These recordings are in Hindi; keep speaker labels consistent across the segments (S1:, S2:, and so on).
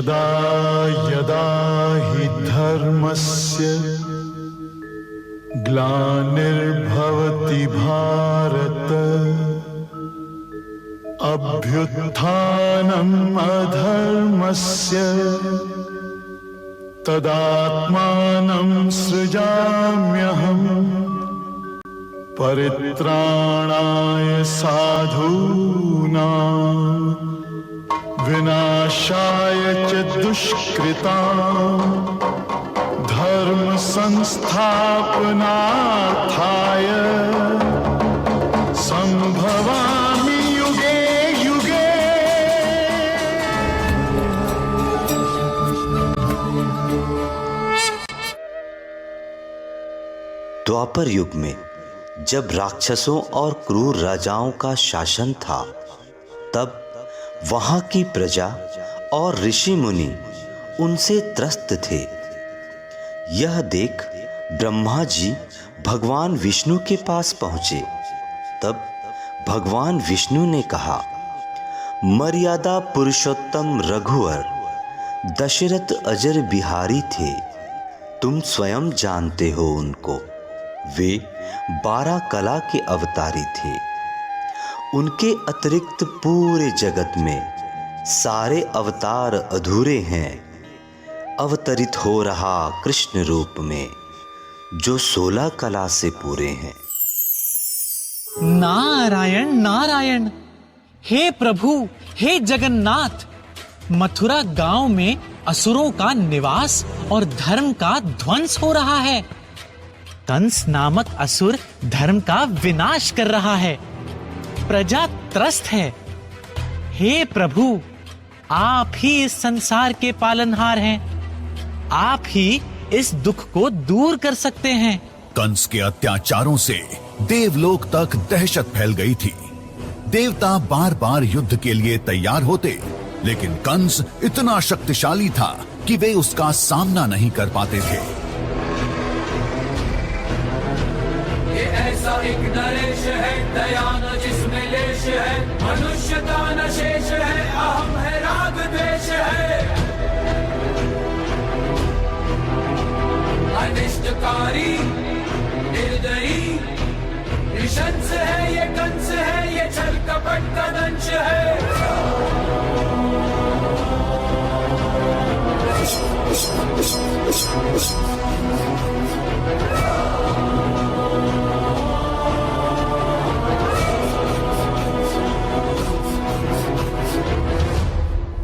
S1: यदा यदा हि धर्मस्य ग्लानिर्भवति भारत अभ्युत्थानम् अधर्मस्य तदात्मानं सृजाम्यहम् परित्राणाय साधूनां विनाशाय च दुष्कृतां धर्म संस्थापनार्थाय संभवामि युगे युगे।
S2: द्वापर युग में जब राक्षसों और क्रूर राजाओं का शासन था, तब वहां की प्रजा और ऋषि मुनि उनसे त्रस्त थे। यह देख ब्रह्मा जी भगवान विष्णु के पास पहुंचे। तब भगवान विष्णु ने कहा, मर्यादा पुरुषोत्तम रघुवर दशरथ अजर बिहारी थे, तुम स्वयं जानते हो उनको। वे 12 कला के अवतारी थे। उनके अतिरिक्त पूरे जगत में सारे अवतार अधूरे हैं। अवतरित हो रहा कृष्ण रूप में जो 16 कला से पूरे हैं।
S3: नारायण नारायण। हे प्रभु, हे जगन्नाथ, मथुरा गांव में असुरों का निवास और धर्म का ध्वंस हो रहा है। कंस नामक असुर धर्म का विनाश कर रहा है। प्रजा त्रस्त है। हे प्रभु, आप ही इस संसार के पालनहार हैं। आप ही इस दुख को दूर कर सकते हैं।
S4: कंस के अत्याचारों से देवलोक तक दहशत फैल गई थी। देवता बार बार युद्ध के लिए तैयार होते, लेकिन कंस इतना शक्तिशाली था कि वे उसका सामना नहीं कर पाते थे।
S5: ऐसा एक नरेश है, दया न जिसमें लेश है, मनुष्यता न शेष है, अहम है राग द्वेष है। अनिष्टकारी निर्दयी निशंस है, ये कंस है, ये छल कपट का दंश है।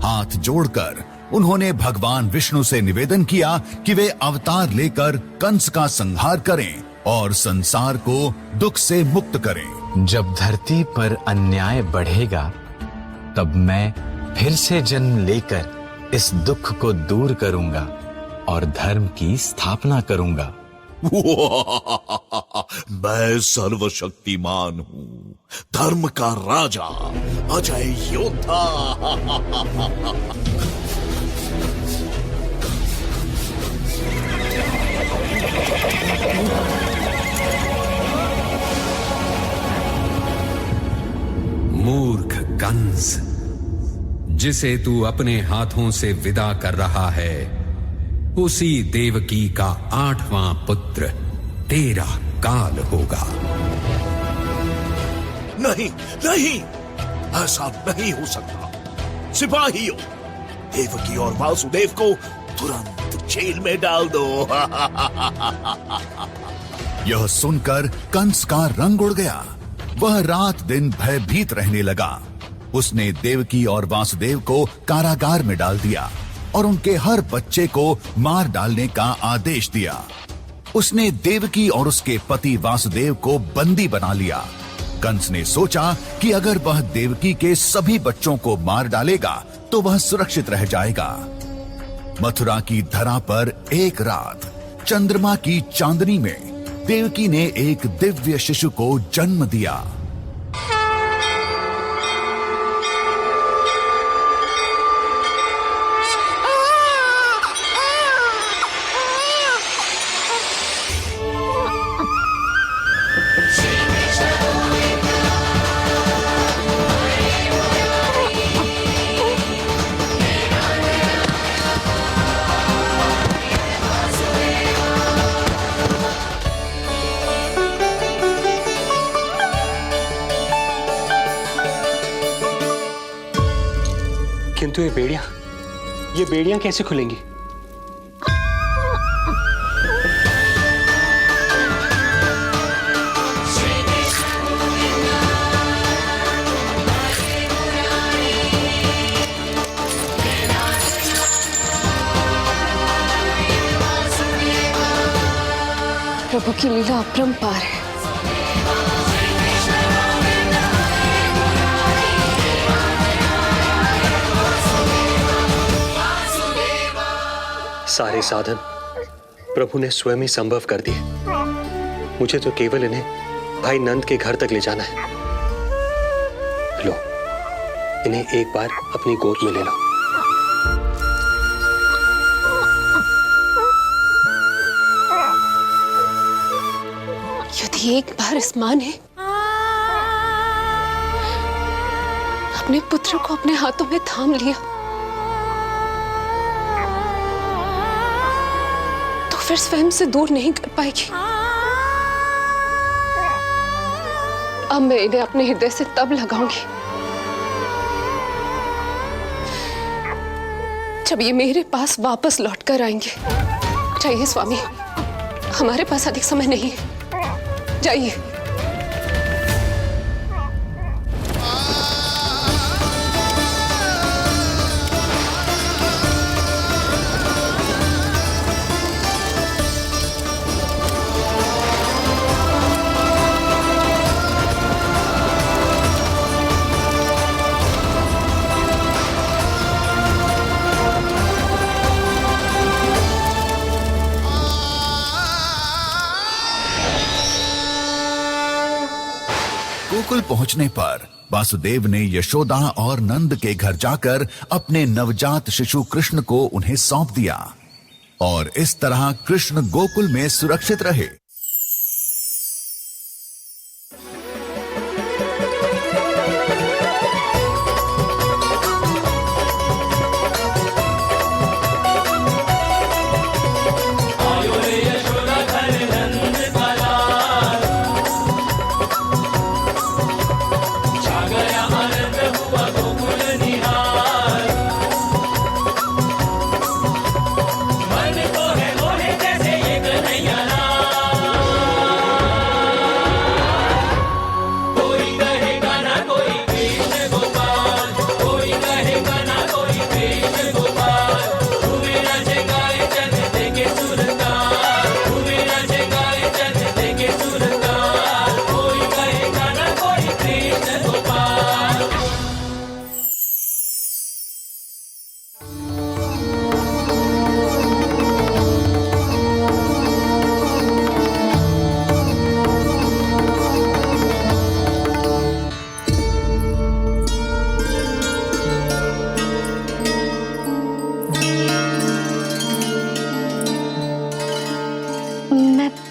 S4: हाथ जोड़कर उन्होंने भगवान विष्णु से निवेदन किया कि वे अवतार लेकर कंस का संहार करें और संसार को दुख से मुक्त करें।
S6: जब धरती पर अन्याय बढ़ेगा, तब मैं फिर से जन्म लेकर इस दुख को दूर करूंगा और धर्म की स्थापना करूंगा।
S7: मैं सर्वशक्तिमान हूँ, धर्म का राजा, अजय योद्धा।
S8: मूर्ख कंस, जिसे तू अपने हाथों से विदा कर रहा है, उसी देवकी का 8वां पुत्र तेरा काल होगा।
S7: नहीं नहीं, ऐसा नहीं हो सकता। सिपाहियों, देवकी और वासुदेव को तुरंत जेल में डाल दो।
S4: यह सुनकर कंस का रंग उड़ गया। वह रात दिन भयभीत रहने लगा। उसने देवकी और वासुदेव को कारागार में डाल दिया और उनके हर बच्चे को मार डालने का आदेश दिया। उसने देवकी और उसके पति वासुदेव को बंदी बना लिया। कंस ने सोचा कि अगर वह देवकी के सभी बच्चों को मार डालेगा तो वह सुरक्षित रह जाएगा। मथुरा की धरा पर एक रात चंद्रमा की चांदनी में देवकी ने एक दिव्य शिशु को जन्म दिया।
S9: किंतु ये बेड़ियां कैसे खुलेंगी?
S10: प्रभु की लीला अपरंपार है।
S9: सारे साधन प्रभु ने स्वयं ही संभव कर दिए। मुझे तो केवल इन्हें भाई नंद के घर तक ले जाना है। लो, इन्हें एक बार अपनी गोद में ले लो।
S10: यदि एक बार इस मां ने अपने पुत्र को अपने हाथों में थाम लिया तो फिर स्वयं से दूर नहीं कर पाएगी। अब मैं इन्हें अपने हृदय से तब लगाऊंगी जब ये मेरे पास वापस लौट कर आएंगे। जाइए स्वामी, हमारे पास अधिक समय नहीं है। जाइए।
S4: गोकुल पहुंचने पर वासुदेव ने यशोदा और नंद के घर जाकर अपने नवजात शिशु कृष्ण को उन्हें सौंप दिया और इस तरह कृष्ण गोकुल में सुरक्षित रहे।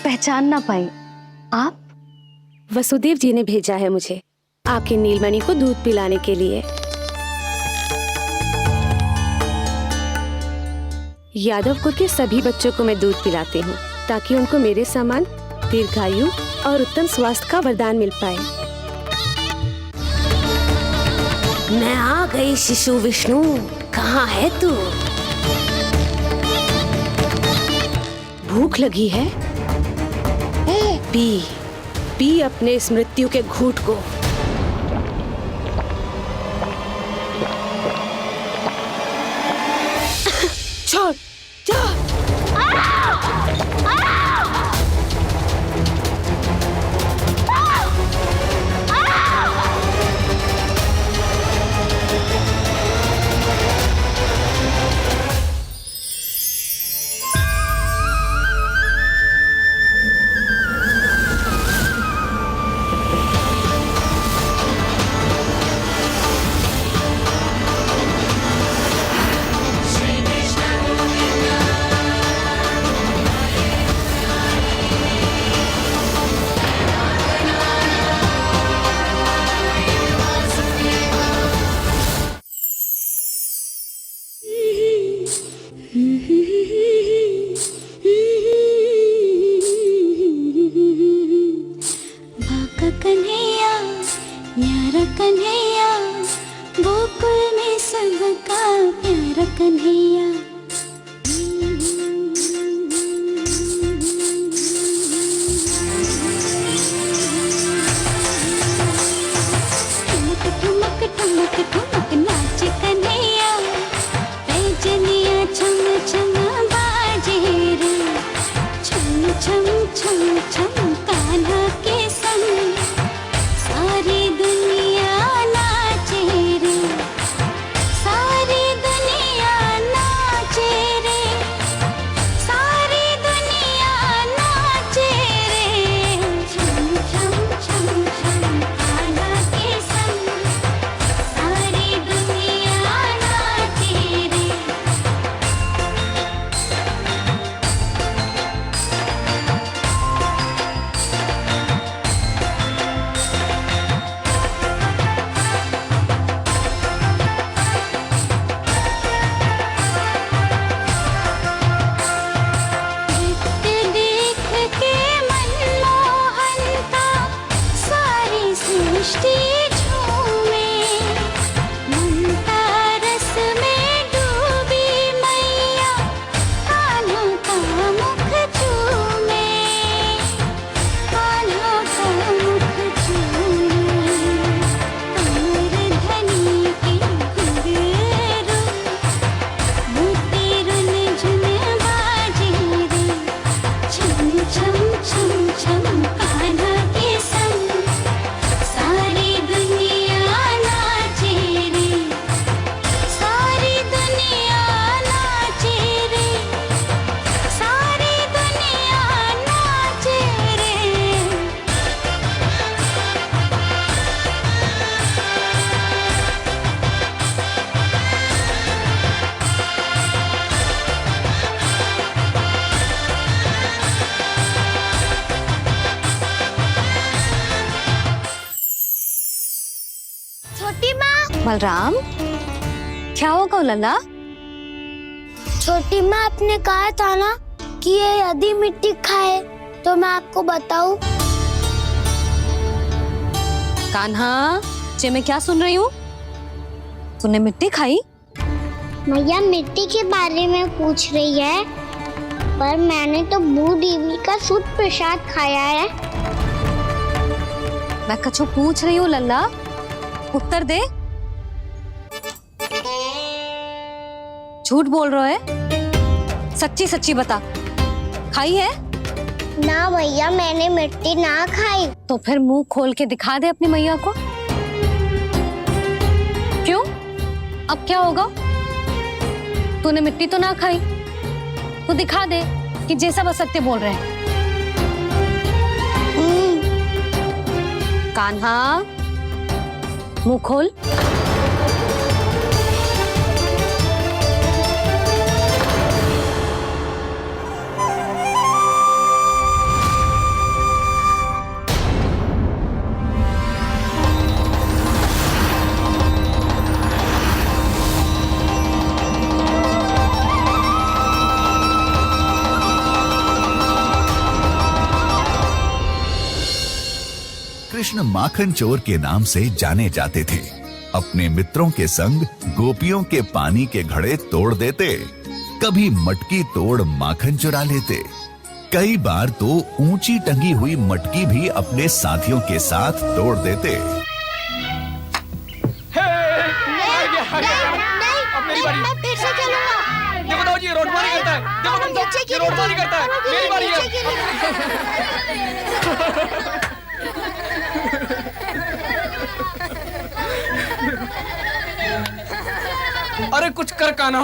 S11: पहचान ना पाई। आप?
S10: वसुदेव जी ने भेजा है मुझे आपकी नीलमणि को दूध पिलाने के लिए। यादव कुल के सभी बच्चों को मैं दूध पिलाती हूँ ताकि उनको मेरे समान दीर्घायु और उत्तम स्वास्थ्य का वरदान मिल पाए। मैं आ गई शिशु विष्णु, कहाँ है तू? भूख लगी है? पी पी अपने इस मृत्यु के घूंट को। छोड़ जा।
S12: गोकुल में सबका प्यारा कन्हैया। ठुमक ठुमक ठुमक ठुमक नाचे कन्हैया, पैजनिया छम छम बाजे रे, छम छम छम छम कान्हा के संग सारी दुनिया नाचे रे, सारी दुनिया नाचे रे, सारी दुनिया नाचे रे, छम छम छम छम कान्हा के संग सारी दुनिया नाचे रे। देख के मनमोहनता सारी सृष्टि झूमे, ममता रस में डूबी मैया कान्हा का मुख चूमे, कान्हा का मुख चूमे, कमर धनी के घुंघरू मोती रुन झुन बाजे रे, छम छम छम छम कान्हा के संग सारी दुनिया नाचे रे, सारी दुनिया नाचे रे, सारी दुनिया नाचे रे।
S11: छोटी माँ। बलराम, क्या होगा लल्ला? छोटी माँ, आपने कहा था ना कि ये यदि मिट्टी खाए तो मैं आपको बताऊं।
S13: कान्हा, जे मैं क्या सुन रही हूँ? तूने मिट्टी खाई?
S11: मैया मिट्टी के बारे में पूछ रही है, पर मैंने तो भू देवी का शुद्ध प्रसाद खाया है।
S13: मैं कछु पूछ रही हूँ लल्ला, उत्तर दे। झूठ बोल रहा है, सच्ची सच्ची बता, खाई है?
S11: ना भैया, मैंने मिट्टी ना खाई।
S13: तो फिर मुंह खोल के दिखा दे अपनी मैया को। क्यों? अब क्या होगा? तूने मिट्टी तो ना खाई, तो दिखा दे कि जैसा बस सत्य बोल रहे हैं। कान्हा, मुंह खोल।
S4: कृष्ण माखन चोर के नाम से जाने जाते थे। अपने मित्रों के संग गोपियों के पानी के घड़े तोड़ देते, कभी मटकी तोड़ माखन चुरा लेते, कई बार तो ऊंची टंगी हुई मटकी भी अपने साथियों के साथ तोड़ देते।
S12: मैं फिर से चलूंगा।
S5: देखो दाऊजी, ये रोडमारी करता है। देखो तुम सब, ये रोडमारी करता है। मेरी बारी है। अरे कुछ कर कान्हा,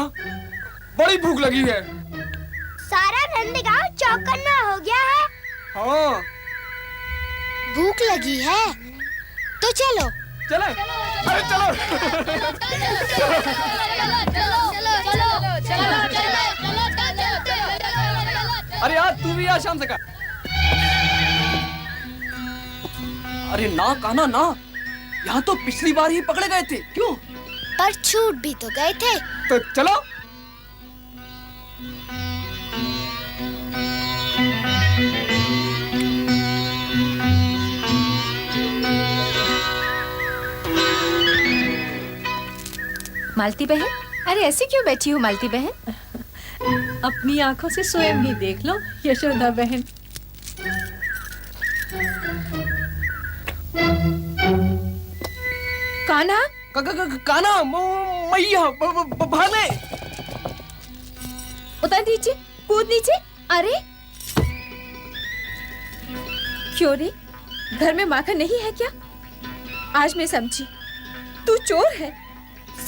S5: बड़ी भूख लगी है।
S11: सारा नंदगांव चौकन्ना हो गया है।
S5: हाँ।
S11: भूख लगी है तो चलो।
S5: चले? अरे चलो। अरे यार, तू भी यार शाम से कर। अरे ना कान्हा ना, यहाँ तो पिछली बार ही पकड़े गए थे। क्यों?
S11: पर छूट भी तो गए थे।
S5: तो चलो।
S14: मालती बहन, अरे ऐसी क्यों बैठी हो मालती बहन?
S15: अपनी आंखों से स्वयं ही देख लो यशोदा बहन।
S14: कान्हा,
S16: कान्हा, मैया, भाले।
S14: उतर नीचे, कूद नीचे। अरे क्यों रे, घर में माखन नहीं है क्या? आज मैं समझी, तू चोर है,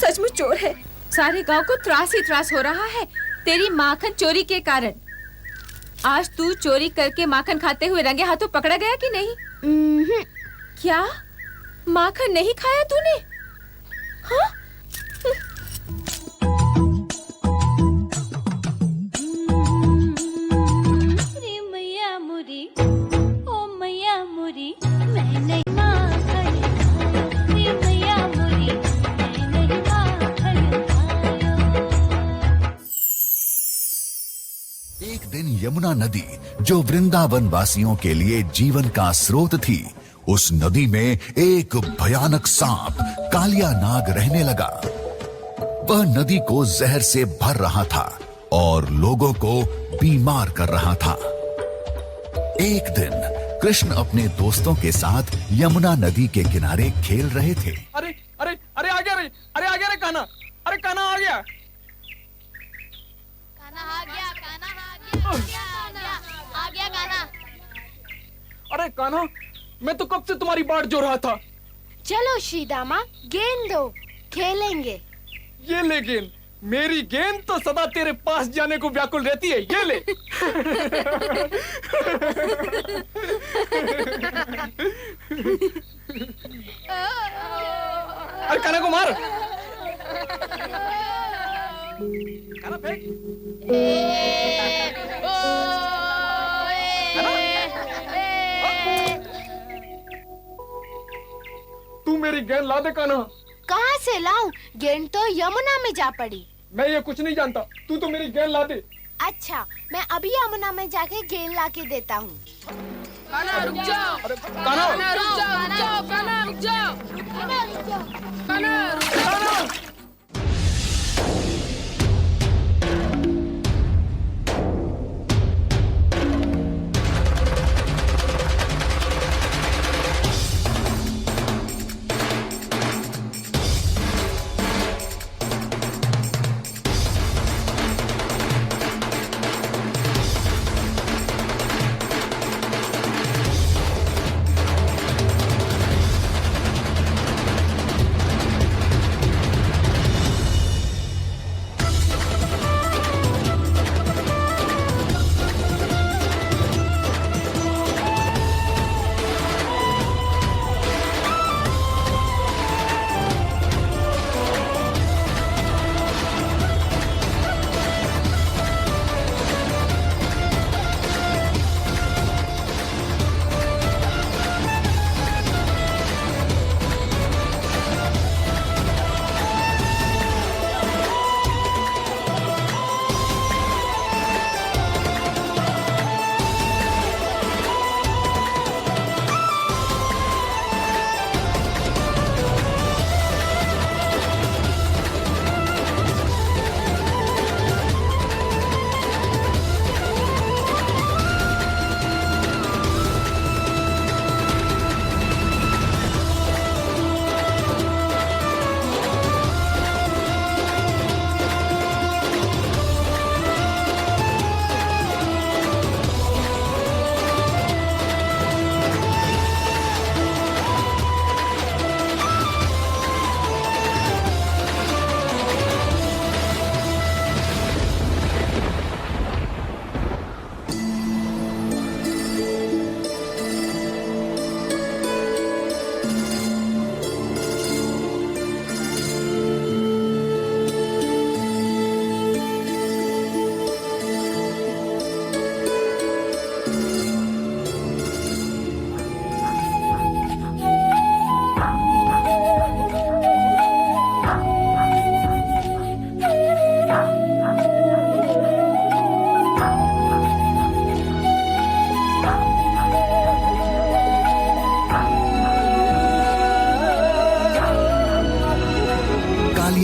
S14: सचमुच चोर है। सारे गांव को त्रास ही त्रास हो रहा है तेरी माखन चोरी के कारण। आज तू चोरी करके माखन खाते हुए रंगे हाथों पकड़ा गया कि नहीं? क्या माखन नहीं खाया तूने? हाँ?
S12: मैया मुरी, ओ मैया मुरी, मैं नहीं माखन खायो। मैया मुरी, मैं नहीं माखन खायो।
S4: एक दिन यमुना नदी, जो वृंदावन वासियों के लिए जीवन का स्रोत थी, उस नदी में एक भयानक सांप कालिया नाग रहने लगा। वह नदी को जहर से भर रहा था और लोगों को बीमार कर रहा था। एक दिन कृष्ण अपने दोस्तों के साथ यमुना नदी के किनारे खेल रहे थे।
S16: अरे अरे अरे आ गया रे, अरे आ गया रे कान्हा, अरे कान्हा आ गया। अरे कान्हा, मैं तो कब से तुम्हारी बाट जो रहा था।
S11: चलो श्रीदामा, गेंद दो, खेलेंगे।
S16: ये ले गेंद, मेरी गेंद तो सदा तेरे पास जाने को व्याकुल रहती है। ये ले। अरे कान्हा को मार। कान्हा फेंक। तू मेरी गेंद ला दे कान्हा।
S11: कहाँ से लाऊं? गेंद तो यमुना में जा पड़ी।
S16: मैं ये कुछ नहीं जानता, तू तो मेरी गेंद ला दे।
S11: अच्छा, मैं अभी यमुना में जाके गेंद ला के देता हूँ।
S5: कान्हा रुक जाओ,
S16: कान्हा
S5: रुक जाओ, कान्हा रुक जाओ, कान्हा रुक जाओ, कान्हा रुक जाओ।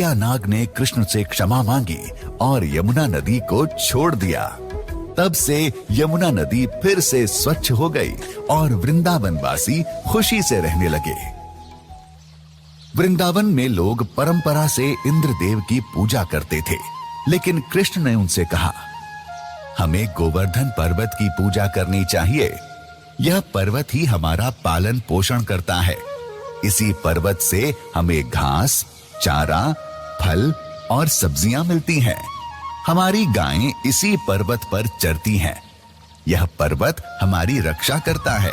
S4: कालिया नाग ने कृष्ण से क्षमा मांगी और यमुना नदी को छोड़ दिया। तब से यमुना नदी फिर से स्वच्छ हो गई और वृंदावन वासी खुशी से रहने लगे। वृंदावन में लोग परंपरा से इंद्रदेव की पूजा करते थे, लेकिन कृष्ण ने उनसे कहा, हमें गोवर्धन पर्वत की पूजा करनी चाहिए। यह पर्वत ही हमारा पालन पोषण करता है। इसी पर्वत से हमें घास, चारा, फल और सब्जियां मिलती हैं। हमारी गायें इसी पर्वत पर चरती हैं। यह पर्वत हमारी रक्षा करता है।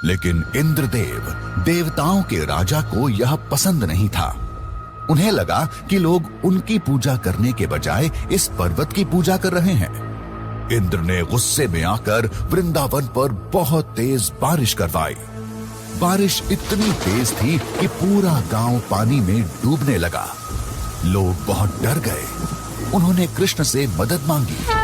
S4: लेकिन इंद्रदेव, देवताओं के राजा को यह पसंद नहीं था। उन्हें लगा कि लोग उनकी पूजा करने के बजाय इस पर्वत की पूजा कर रहे हैं। इंद्र ने गुस्से में आकर वृंदावन पर बहुत तेज बारिश करवाई। बारिश इतनी तेज थी कि पूरा गांव पानी में डूबने लगा। लोग बहुत डर गए। उन्होंने कृष्ण से मदद मांगी।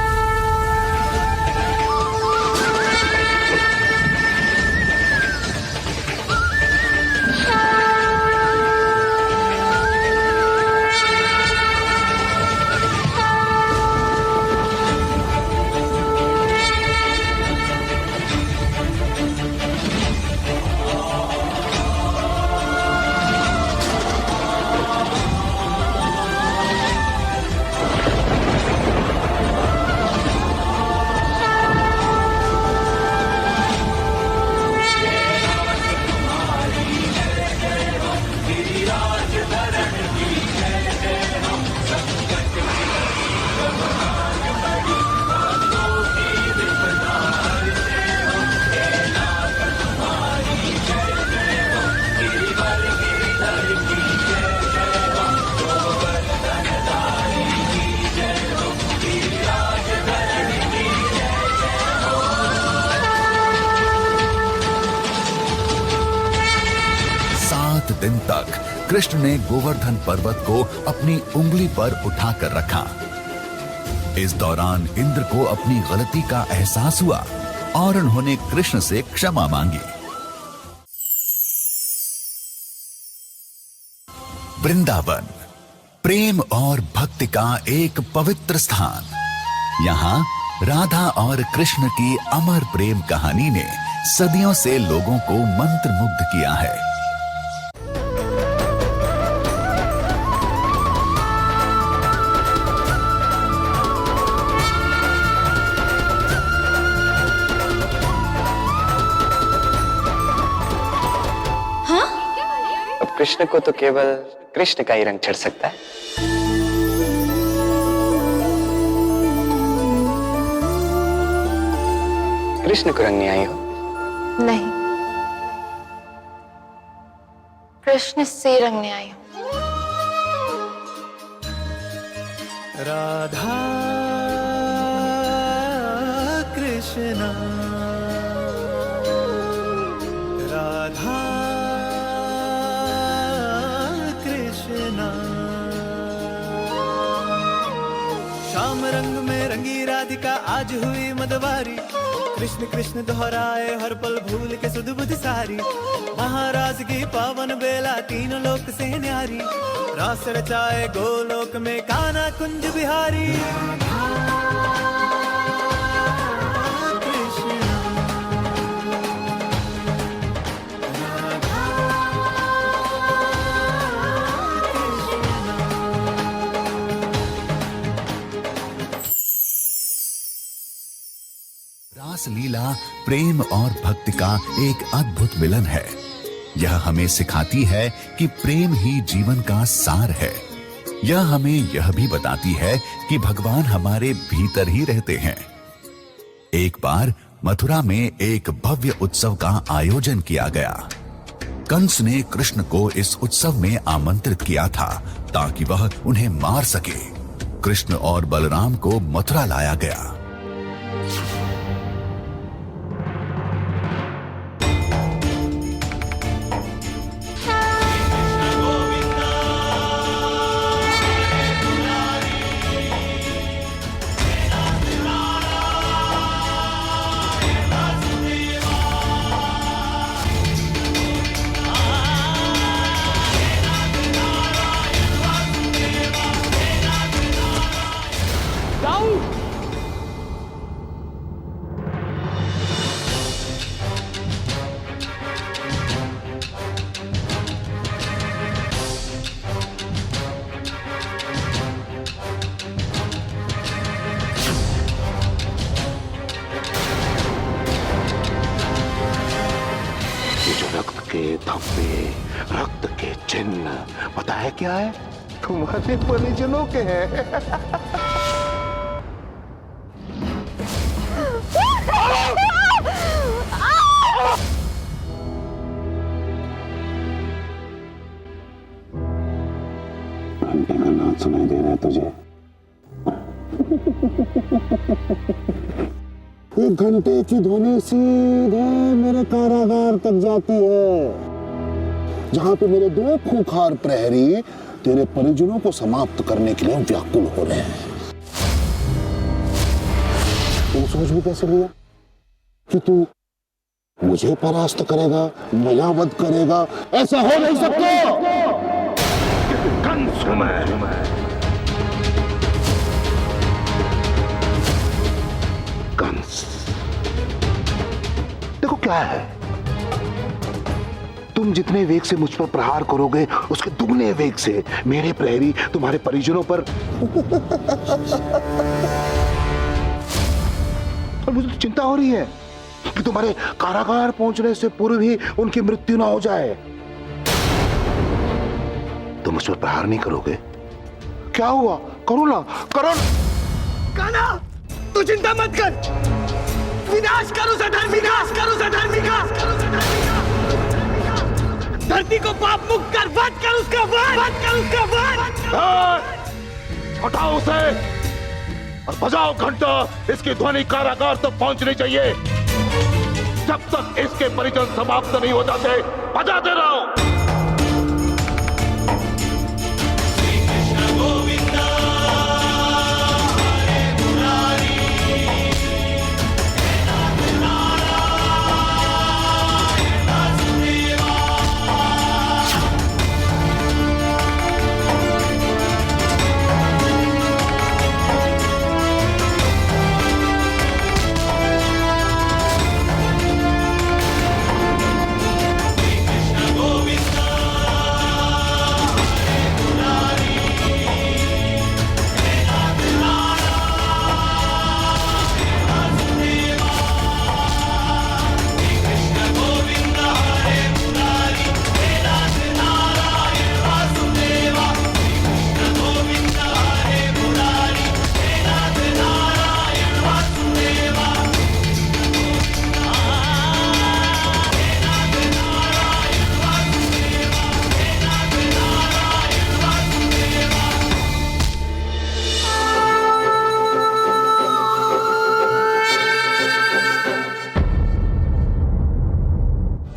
S4: दिन तक कृष्ण ने गोवर्धन पर्वत को अपनी उंगली पर उठाकर रखा। इस दौरान इंद्र को अपनी गलती का एहसास हुआ और उन्होंने कृष्ण से क्षमा मांगी। वृंदावन प्रेम और भक्ति का एक पवित्र स्थान। यहाँ राधा और कृष्ण की अमर प्रेम कहानी ने सदियों से लोगों को मंत्रमुग्ध किया है।
S9: कृष्ण को तो केवल कृष्ण का ही रंग चढ़ सकता है। कृष्ण को रंग नहीं आई हो?
S17: नहीं, कृष्ण से रंगने आई हूं।
S1: राधा कृष्णा, राधा श्याम रंग में रंगी राधिका आज हुई मदवारी। कृष्ण कृष्ण दोहराए हर पल भूल के सुध बुध सारी। महाराज की पावन बेला तीनों लोक से न्यारी। रास रचाए गोलोक में कान्हा कुंज बिहारी।
S4: रास लीला प्रेम और भक्ति का एक अद्भुत मिलन है। यह हमें सिखाती है कि प्रेम ही जीवन का सार है। यह हमें यह भी बताती है कि भगवान हमारे भीतर ही रहते हैं। एक बार मथुरा में एक भव्य उत्सव का आयोजन किया गया। कंस ने कृष्ण को इस उत्सव में आमंत्रित किया था ताकि वह उन्हें मार सके। कृष्ण और बलराम को मथुरा लाया गया।
S18: धब्बे, रक्त के चिन्ह, पता है क्या है? तुम्हारे परिजनों के हैं।
S19: घंटे का नाद सुनाई दे रहा है तुझे? ये घंटे की ध्वनि सीधे मेरे कारागार तक जाती है, जहां पे मेरे दो खूंखार प्रहरी तेरे परिजनों को समाप्त करने के लिए व्याकुल हो रहे हैं। तू सोच भी कैसे लिया कि तू मुझे परास्त करेगा, मेरा वध करेगा? ऐसा हो नहीं सकता।
S18: कंस हूं मैं। कंस, देखो क्या है, तुम जितने वेग से मुझ पर प्रहार करोगे उसके दुगने वेग से मेरे प्रहरी तुम्हारे परिजनों पर और मुझे तो चिंता हो रही है कि तुम्हारे कारागार पहुंचने से पूर्व ही उनकी मृत्यु ना हो जाए। तुम मुझ पर प्रहार नहीं करोगे? क्या हुआ, करो ना, करो।
S5: कान्हा, तू चिंता मत कर, विनाश करो सधर्म, विनाश करो सधर्म, विनाश करो सधर्म। धरती को पाप मुक्त कर, वध कर उसका वध, वध कर उसका वध।
S18: हटाओ उसे और बजाओ घंटा, इसकी ध्वनि कारागार तक पहुंचनी चाहिए। जब तक इसके परिजन समाप्त नहीं हो जाते बजाते रहो।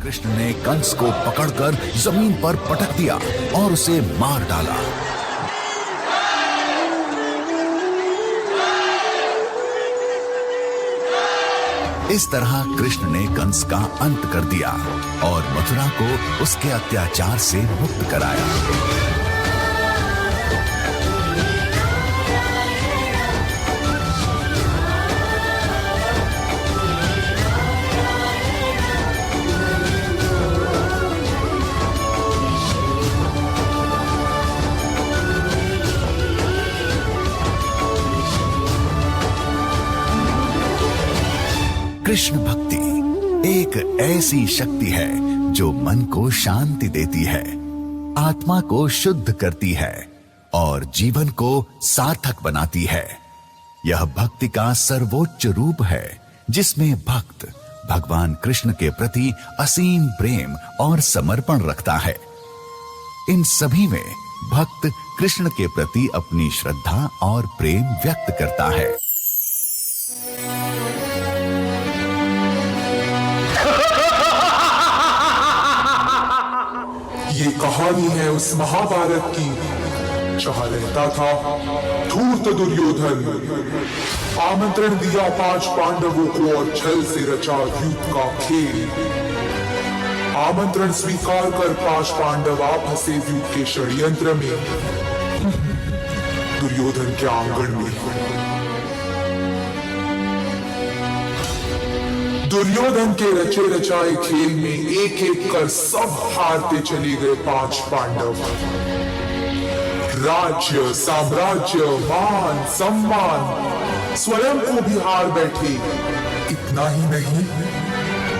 S4: कृष्ण ने कंस को पकड़कर जमीन पर पटक दिया और उसे मार डाला। इस तरह कृष्ण ने कंस का अंत कर दिया और मथुरा को उसके अत्याचार से मुक्त कराया। कृष्ण भक्ति एक ऐसी शक्ति है जो मन को शांति देती है, आत्मा को शुद्ध करती है और जीवन को सार्थक बनाती है। यह भक्ति का सर्वोच्च रूप है जिसमें भक्त भगवान कृष्ण के प्रति असीम प्रेम और समर्पण रखता है। इन सभी में भक्त कृष्ण के प्रति अपनी श्रद्धा और प्रेम व्यक्त करता है।
S20: ये कहानी है उस महाभारत की जहां रहता था धूर्त दुर्योधन। आमंत्रण दिया 5 पांडवों को और छल से रचा युद्ध का खेल। आमंत्रण स्वीकार कर 5 पांडव आ फंसे युद्ध के षड्यंत्र में, दुर्योधन के आंगन में। दुर्योधन के रचे रचाए खेल में एक एक कर सब हारते चले गए 5 पांडव। राज्य, साम्राज्य, मान, सम्मान स्वयं को भी हार बैठे। इतना ही नहीं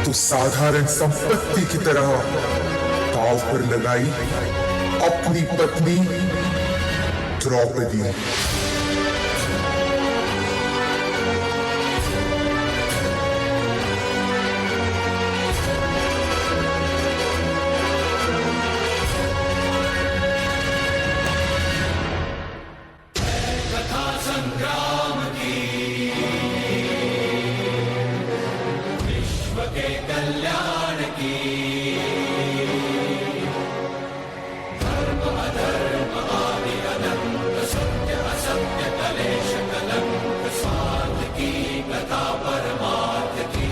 S20: तो साधारण संपत्ति की तरह दांव पर लगाई अपनी पत्नी द्रौपदी।
S5: कथा संग्राम की, विश्व के कल्याण की, धर्म अधर्म आदि अनंत, सत्य असत्य कलेश कलंक, स्वार्थ की कथा परमार्थ की।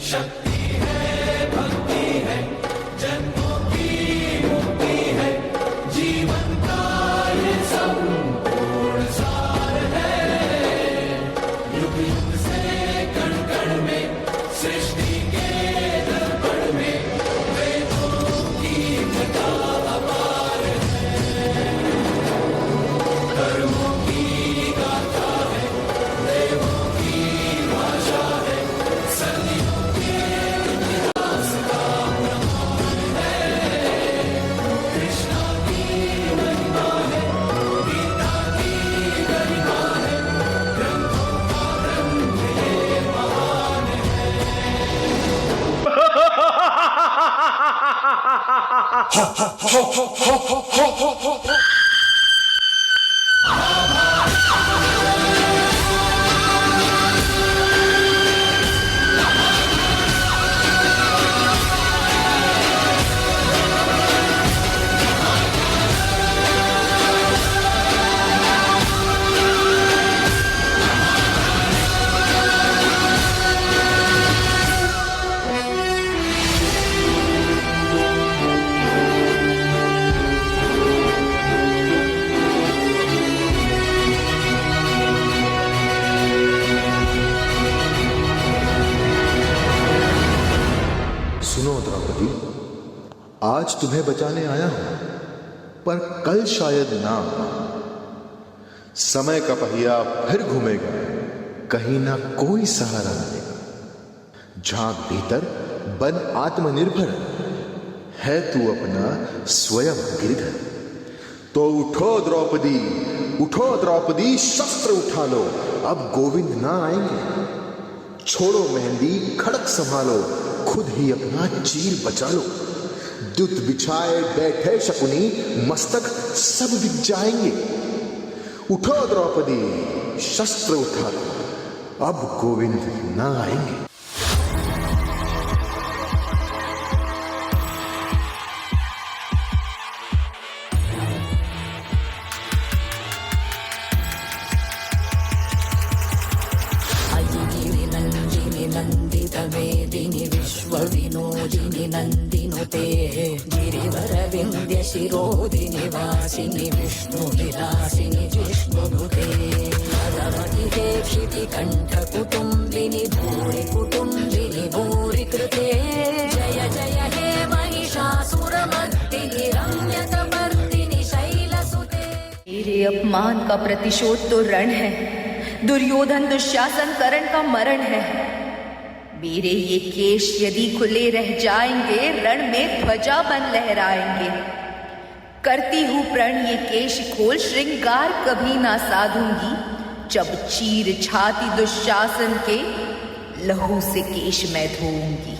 S5: शक्ति है, भक्ति है, जन्मों की मुक्ति है, जीवन का ये संपूर्ण सार है। युग युग से कण कण में, सृष्टि के दर्पण में, वेदों की कथा अपार है। कर्मों की गाथा है, देवों की भाषा है, सदियों के इतिहास का प्रमाण है। कृष्णा की महिमा है, गीता की गरिमा है, ग्रंथों का ग्रंथ ये महान है।
S21: सुनो द्रौपदी, आज तुम्हें बचाने आया हूं, पर कल शायद ना। समय का पहिया फिर घूमेगा, कहीं ना कोई सहारा मिलेगा। झांक भीतर, बन आत्मनिर्भर, है तू अपना स्वयं गिरधर। तो उठो द्रौपदी, उठो द्रौपदी, शस्त्र उठा लो, अब गोविंद ना आएंगे। छोड़ो मेहंदी, खड़क संभालो, खुद ही अपना चीर बचा लो। दुत बिछाए बैठे शकुनी, मस्तक सब बिक जाएंगे। उठो द्रौपदी, शस्त्र उठा लो, अब गोविंद ना आएंगे।
S22: नंदिनी विश्व विनोदिनी नंदिनुते, गिरिवर विंध्य शिरोदिनी वासिनी विष्णु विलासिनी जिष्णुनुते। पदमति क्षिति कंठ कुटुंबिनी भूरि कुटुंबिनी भूरि कृते। जय जय हे महिषासुरमर्दिनी रम्यकपर्दिनी शैलसुते।
S23: मेरे अपमान का प्रतिशोध तो रण है, दुर्योधन दुशासन करण का मरण है। मेरे ये केश यदि खुले रह जाएंगे, रण में ध्वजा बन लहराएंगे। करती हूँ प्रण ये केश खोल, श्रृंगार कभी ना साधूंगी। जब चीर छाती दुशासन के, लहू से केश मैं धोऊंगी।